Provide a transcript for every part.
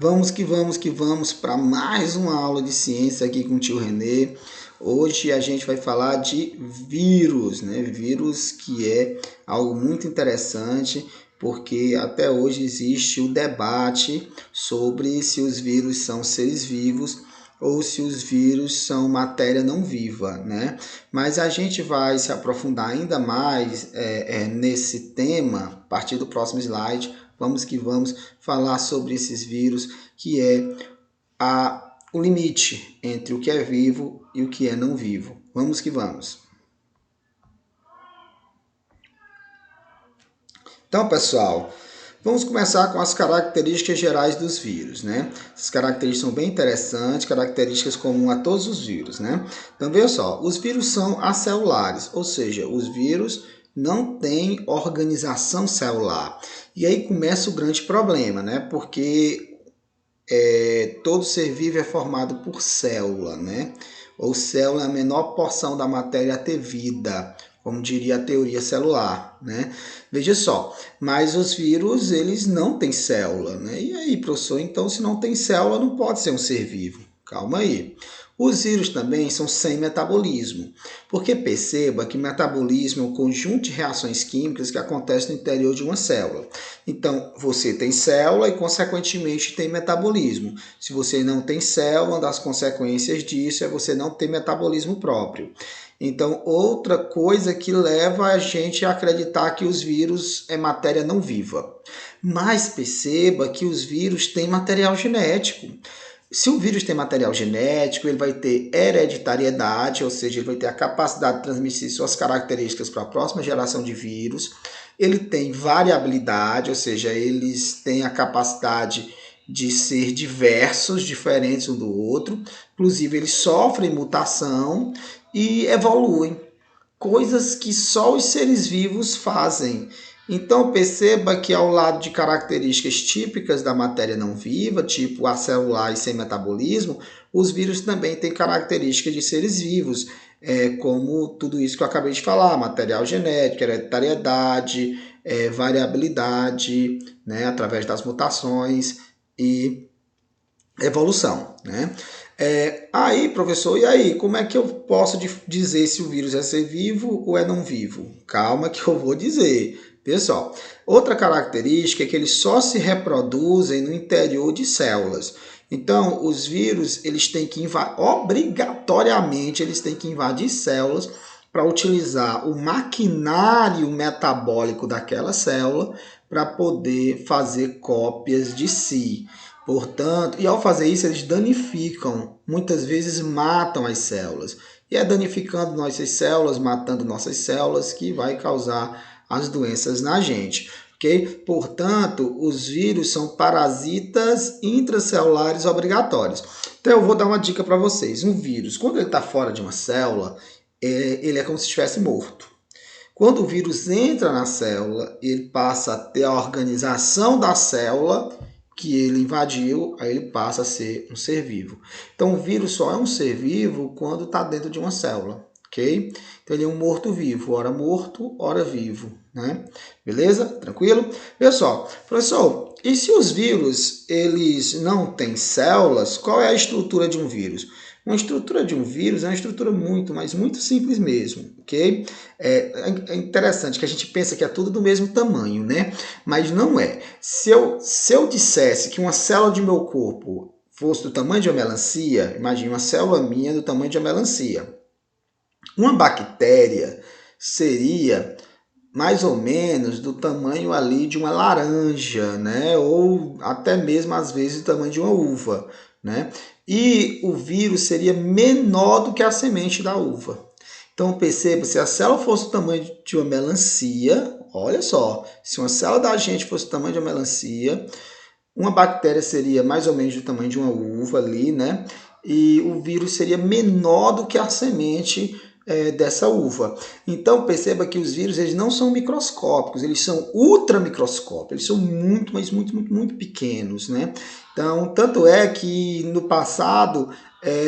Vamos que vamos para mais uma aula de ciência aqui com o tio Renê. Hoje a gente vai falar de vírus, né? Vírus que é algo muito interessante, porque até hoje existe o debate sobre se os vírus são seres vivos ou se os vírus são matéria não viva, né? Mas a gente vai se aprofundar ainda mais nesse tema a partir do próximo slide. Vamos que vamos falar sobre esses vírus, que é o limite entre o que é vivo e o que é não vivo. Vamos que vamos. Então, pessoal, vamos começar com as características gerais dos vírus, né? Essas características são bem interessantes, características comuns a todos os vírus, né? Então, veja só, os vírus são acelulares, ou seja, os vírus não têm organização celular. E aí começa o grande problema, né? Porque todo ser vivo é formado por célula, né? Ou célula é a menor porção da matéria a ter vida, como diria a teoria celular, né? Veja só, mas os vírus, eles não têm célula, né? E aí, professor, então se não tem célula, não pode ser um ser vivo. Calma aí. Os vírus também são sem metabolismo, porque perceba que metabolismo é um conjunto de reações químicas que acontecem no interior de uma célula. Então, você tem célula e, consequentemente, tem metabolismo. Se você não tem célula, uma das consequências disso é você não ter metabolismo próprio. Então, outra coisa que leva a gente a acreditar que os vírus é matéria não viva. Mas perceba que os vírus têm material genético. Se o vírus tem material genético, ele vai ter hereditariedade, ou seja, ele vai ter a capacidade de transmitir suas características para a próxima geração de vírus. Ele tem variabilidade, ou seja, eles têm a capacidade de ser diversos, diferentes um do outro. Inclusive, eles sofrem mutação e evoluem, coisas que só os seres vivos fazem. Então perceba que ao lado de características típicas da matéria não viva, tipo acelular e sem metabolismo, os vírus também têm características de seres vivos, como tudo isso que eu acabei de falar, material genético, hereditariedade, variabilidade, né, através das mutações e evolução, né? Aí, professor, e aí, como é que eu posso dizer se o vírus é ser vivo ou é não vivo? Calma que eu vou dizer. Pessoal, outra característica é que eles só se reproduzem no interior de células. Então, os vírus, eles têm que obrigatoriamente, eles têm que invadir células para utilizar o maquinário metabólico daquela célula para poder fazer cópias de si. Portanto, e ao fazer isso, eles danificam, muitas vezes matam as células. E é danificando nossas células, matando nossas células, que vai causar as doenças na gente. Okay? Portanto, os vírus são parasitas intracelulares obrigatórios. Então, eu vou dar uma dica para vocês. Um vírus, quando ele está fora de uma célula, ele é como se estivesse morto. Quando o vírus entra na célula, ele passa a ter a organização da célula que ele invadiu, aí ele passa a ser um ser vivo. Então, o vírus só é um ser vivo quando está dentro de uma célula, ok? Então, ele é um morto-vivo, ora morto, ora vivo, né? Beleza? Tranquilo? Pessoal, professor, e se os vírus, eles não têm células, qual é a estrutura de um vírus? Uma estrutura de um vírus é uma estrutura muito, mas muito simples mesmo, ok? É interessante que a gente pensa que é tudo do mesmo tamanho, né? Mas não é. Se eu dissesse que uma célula de meu corpo fosse do tamanho de uma melancia, imagine uma célula minha do tamanho de uma melancia. Uma bactéria seria mais ou menos do tamanho ali de uma laranja, né? Ou até mesmo às vezes do tamanho de uma uva, né? E o vírus seria menor do que a semente da uva. Então perceba, se a célula fosse do tamanho de uma melancia, olha só, se uma célula da gente fosse do tamanho de uma melancia, uma bactéria seria mais ou menos do tamanho de uma uva ali, né? E o vírus seria menor do que a semente dessa uva. Então perceba que os vírus, eles não são microscópicos, eles são ultramicroscópicos, eles são muito, mas muito, muito, muito pequenos, né? Então, tanto é que no passado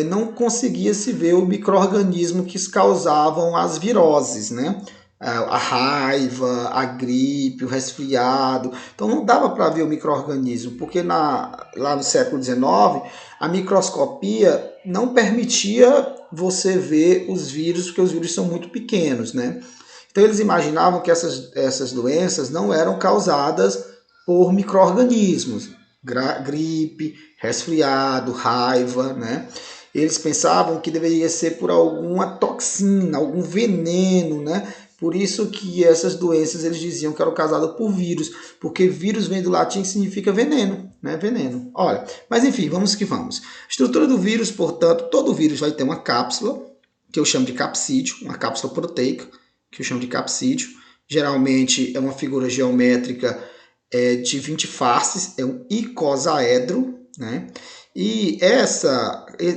não conseguia se ver o micro-organismo que causavam as viroses, né? a raiva, a gripe, o resfriado. Então não dava para ver o micro-organismo, porque lá no século XIX a microscopia não permitia você ver os vírus, porque os vírus são muito pequenos, né? Então eles imaginavam que essas doenças não eram causadas por micro-organismos, gripe, resfriado, raiva, né? Eles pensavam que deveria ser por alguma toxina, algum veneno, né? Por isso que essas doenças eles diziam que eram causadas por vírus, porque vírus vem do latim que significa veneno, né? Veneno. Olha, mas enfim, vamos que vamos. Estrutura do vírus, portanto, todo vírus vai ter uma cápsula, que eu chamo de capsídio, uma cápsula proteica, que eu chamo de capsídio. Geralmente é uma figura geométrica de 20 faces, é um icosaedro, né? E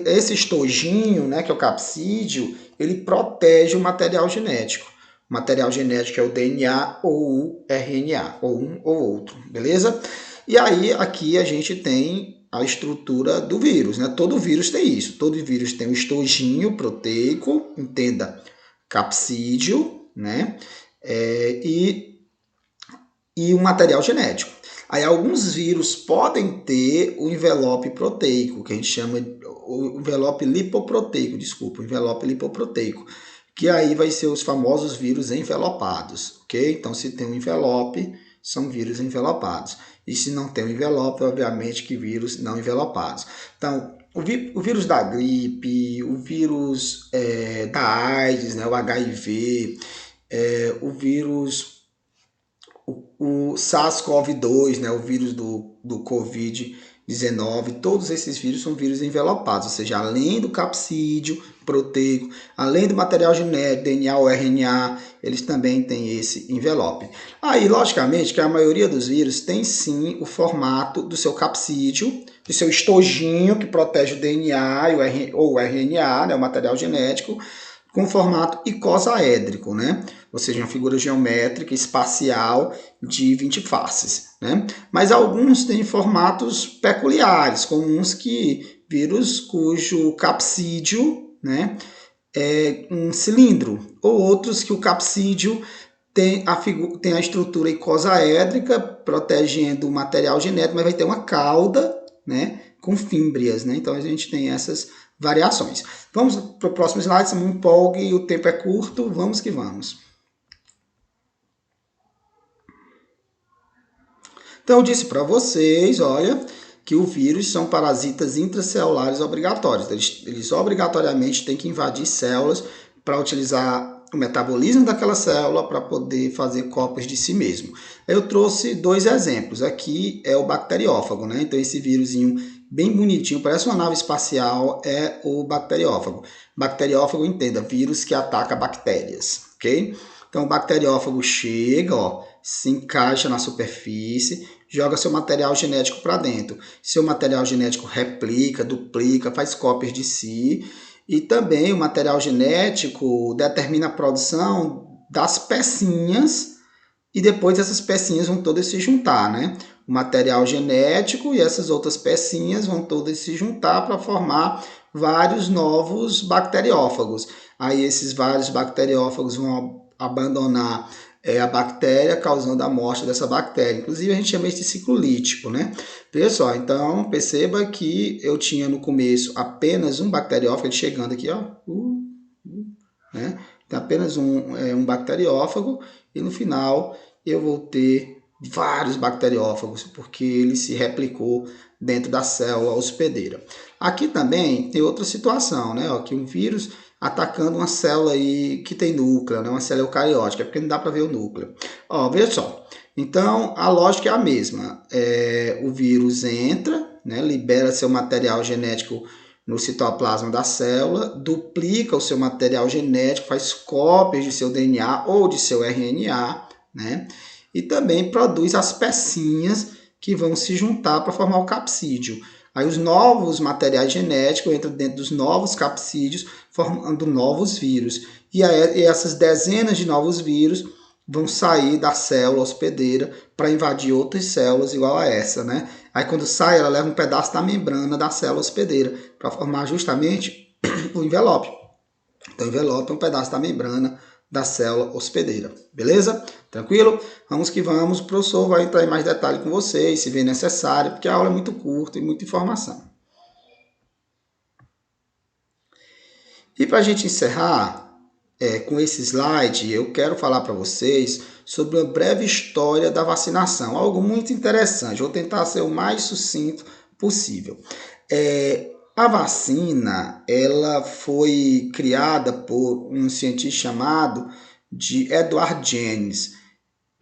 esse estojinho, né, que é o capsídio, ele protege o material genético. O material genético é o DNA ou o RNA, ou um ou outro, beleza? E aí aqui a gente tem a estrutura do vírus, né? Todo vírus tem isso. Todo vírus tem um estojinho proteico, entenda, capsídio, né? E o material genético. Aí alguns vírus podem ter o envelope proteico, que a gente chama o envelope lipoproteico, envelope lipoproteico, que aí vai ser os famosos vírus envelopados, ok? Então se tem um envelope, são vírus envelopados. E se não tem um envelope, obviamente que vírus não envelopados. Então, o vírus da gripe, o vírus da AIDS, né, o HIV, o vírus, o SARS-CoV-2, né, o vírus do Covid-19, todos esses vírus são vírus envelopados, ou seja, além do capsídio proteico, além do material genético, DNA ou RNA, eles também têm esse envelope. Aí, logicamente, que a maioria dos vírus tem sim o formato do seu capsídio, do seu estojinho que protege o DNA ou o RNA, né, o material genético, com formato icosaédrico, né? Ou seja, uma figura geométrica espacial de 20 faces, né? Mas alguns têm formatos peculiares, como vírus cujo capsídio, né, é um cilindro, ou outros que o capsídio tem a estrutura icosaédrica, protegendo o material genético, mas vai ter uma cauda, né, com fímbrias, né? Então a gente tem essas variações. Vamos para o próximo slide, se me empolgue, o tempo é curto, vamos que vamos. Então eu disse para vocês, olha, que o vírus são parasitas intracelulares obrigatórios. Eles obrigatoriamente têm que invadir células para utilizar o metabolismo daquela célula para poder fazer cópias de si mesmo. Eu trouxe dois exemplos. Aqui é o bacteriófago, né? Então esse vírusinho bem bonitinho, parece uma nave espacial, é o bacteriófago. Bacteriófago, entenda, vírus que ataca bactérias, ok? Então o bacteriófago chega, ó, se encaixa na superfície, joga seu material genético para dentro. Seu material genético replica, duplica, faz cópias de si. E também o material genético determina a produção das pecinhas e depois essas pecinhas vão todas se juntar, né? O material genético e essas outras pecinhas vão todas se juntar para formar vários novos bacteriófagos. Aí esses vários bacteriófagos vão abandonar a bactéria, causando a morte dessa bactéria. Inclusive, a gente chama isso de ciclo lítico, né? Veja só, então, perceba que eu tinha no começo apenas um bacteriófago, chegando aqui, ó, né? Tem apenas um bacteriófago, e no final eu vou ter vários bacteriófagos, porque ele se replicou dentro da célula hospedeira. Aqui também tem outra situação, né? Ó, que um vírus atacando uma célula aí que tem núcleo, né? Uma célula eucariótica, porque não dá para ver o núcleo. Ó, veja só. Então, a lógica é a mesma. O vírus entra, né? Libera seu material genético no citoplasma da célula, duplica o seu material genético, faz cópias de seu DNA ou de seu RNA, né? E também produz as pecinhas que vão se juntar para formar o capsídio. Aí os novos materiais genéticos entram dentro dos novos capsídeos, formando novos vírus. E essas dezenas de novos vírus vão sair da célula hospedeira para invadir outras células igual a essa, né? Aí quando sai, ela leva um pedaço da membrana da célula hospedeira para formar justamente o envelope. Então o envelope é um pedaço da membrana da célula hospedeira, beleza? Tranquilo? Vamos que vamos, o professor vai entrar em mais detalhe com vocês, se vê necessário, porque a aula é muito curta e muita informação. E para a gente encerrar com esse slide, eu quero falar para vocês sobre uma breve história da vacinação, algo muito interessante, vou tentar ser o mais sucinto possível. A vacina, ela foi criada por um cientista chamado de Edward Jenner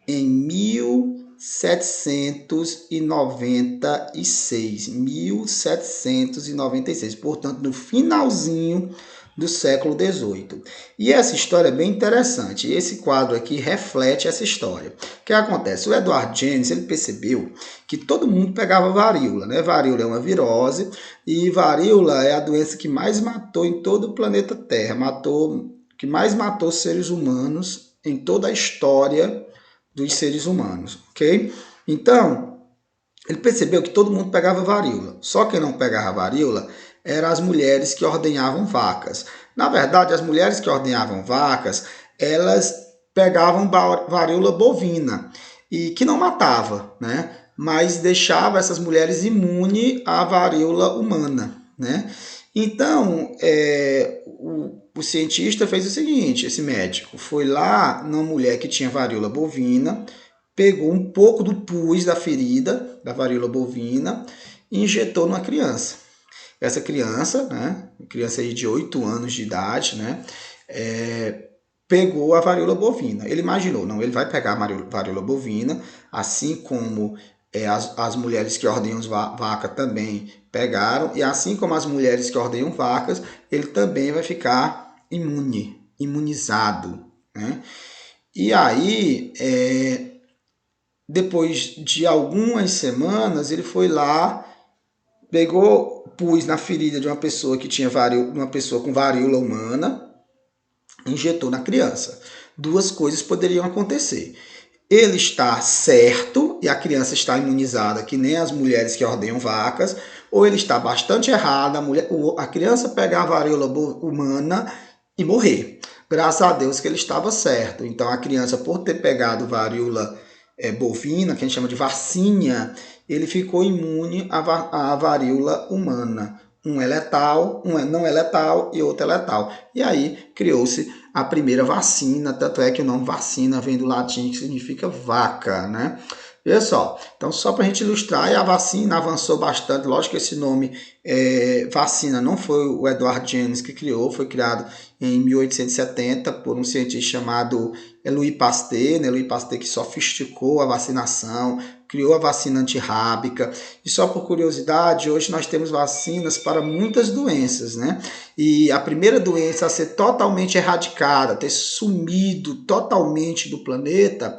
em 1796, portanto, no finalzinho do século XVIII. E essa história é bem interessante. Esse quadro aqui reflete essa história. O que acontece? O Edward Jenner, ele percebeu que todo mundo pegava varíola, né? Varíola é uma virose e varíola é a doença que mais matou em todo o planeta Terra. Que mais matou seres humanos em toda a história dos seres humanos, ok? Então, ele percebeu que todo mundo pegava varíola. Só quem não pegava varíola eram as mulheres que ordenhavam vacas. Na verdade, as mulheres que ordenhavam vacas, elas pegavam varíola bovina, e que não matava, né? Mas deixava essas mulheres imunes à varíola humana, né? Então, o cientista fez o seguinte, esse médico foi lá numa mulher que tinha varíola bovina, pegou um pouco do pus da ferida da varíola bovina e injetou numa criança. Essa criança, né, criança aí de 8 anos de idade, né, pegou a varíola bovina. Ele imaginou, não, ele vai pegar a varíola bovina, assim como as mulheres que ordenham vaca também pegaram, e assim como as mulheres que ordenham vacas, ele também vai ficar imunizado, né? E aí, depois de algumas semanas, ele foi lá, pus na ferida de uma pessoa que tinha uma pessoa com varíola humana, injetou na criança. Duas coisas poderiam acontecer. Ele está certo e a criança está imunizada, que nem as mulheres que ordenham vacas, ou ele está bastante errado, a criança pegar a varíola humana e morrer. Graças a Deus que ele estava certo. Então a criança, por ter pegado varíola bovina, que a gente chama de vacina, ele ficou imune à varíola humana. Um é letal, não é letal e outro é letal. E aí criou-se a primeira vacina, tanto é que o nome vacina vem do latim, que significa vaca, né? Veja só, então só para a gente ilustrar, a vacina avançou bastante, lógico que esse nome vacina não foi o Edward Jenner que criou, foi criado em 1870 por um cientista chamado Louis Pasteur, né? Louis Pasteur que sofisticou a vacinação, criou a vacina antirrábica. E só por curiosidade, hoje nós temos vacinas para muitas doenças, né? E a primeira doença a ser totalmente erradicada, ter sumido totalmente do planeta,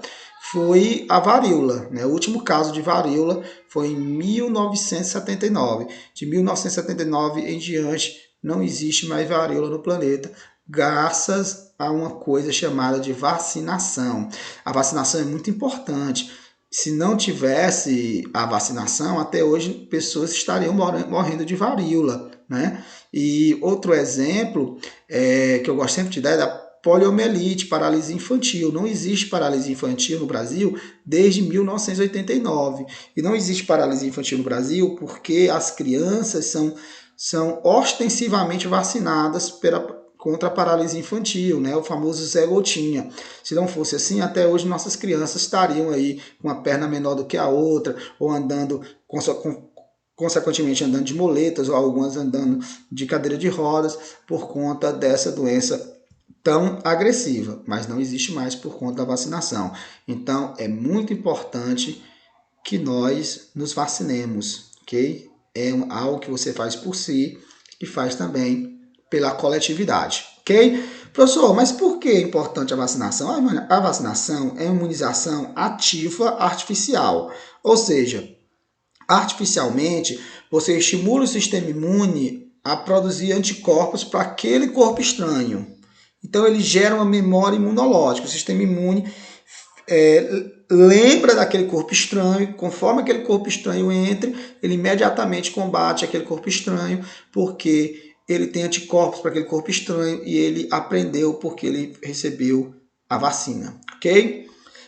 foi a varíola, né? O último caso de varíola foi em 1979. De 1979 em diante, não existe mais varíola no planeta, graças a uma coisa chamada de vacinação. A vacinação é muito importante. Se não tivesse a vacinação, até hoje pessoas estariam morrendo de varíola, né? E outro exemplo que eu gosto sempre de dar é da poliomielite, paralisia infantil. Não existe paralisia infantil no Brasil desde 1989. E não existe paralisia infantil no Brasil porque as crianças são ostensivamente vacinadas contra a paralisia infantil, né? O famoso Zé Gotinha. Se não fosse assim, até hoje nossas crianças estariam aí com uma perna menor do que a outra, ou andando, consequentemente andando de moletas, ou algumas andando de cadeira de rodas, por conta dessa doença tão agressiva, mas não existe mais por conta da vacinação. Então, é muito importante que nós nos vacinemos, ok? É algo que você faz por si e faz também pela coletividade, ok? Professor, mas por que é importante a vacinação? A vacinação é uma imunização ativa artificial, ou seja, artificialmente você estimula o sistema imune a produzir anticorpos para aquele corpo estranho. Então ele gera uma memória imunológica, o sistema imune lembra daquele corpo estranho, conforme aquele corpo estranho entre, ele imediatamente combate aquele corpo estranho, porque ele tem anticorpos para aquele corpo estranho e ele aprendeu porque ele recebeu a vacina, ok?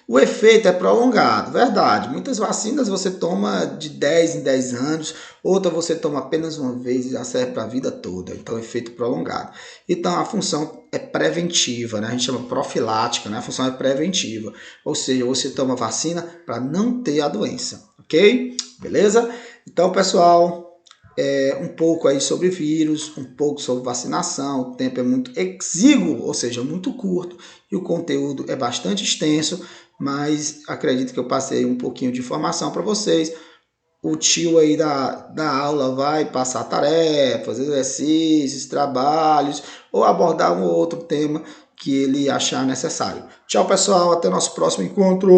O efeito é prolongado, verdade. Muitas vacinas você toma de 10 em 10 anos, outra você toma apenas uma vez e já serve para a vida toda. Então, efeito prolongado. Então, a função é preventiva, né? A gente chama profilática, né? A função é preventiva. Ou seja, você toma vacina para não ter a doença, ok? Beleza? Então, pessoal, um pouco aí sobre vírus, um pouco sobre vacinação. O tempo é muito exíguo, ou seja, muito curto, e o conteúdo é bastante extenso, mas acredito que eu passei um pouquinho de informação para vocês. O tio aí da aula vai passar tarefas, exercícios, trabalhos, ou abordar um ou outro tema que ele achar necessário. Tchau, pessoal, até nosso próximo encontro.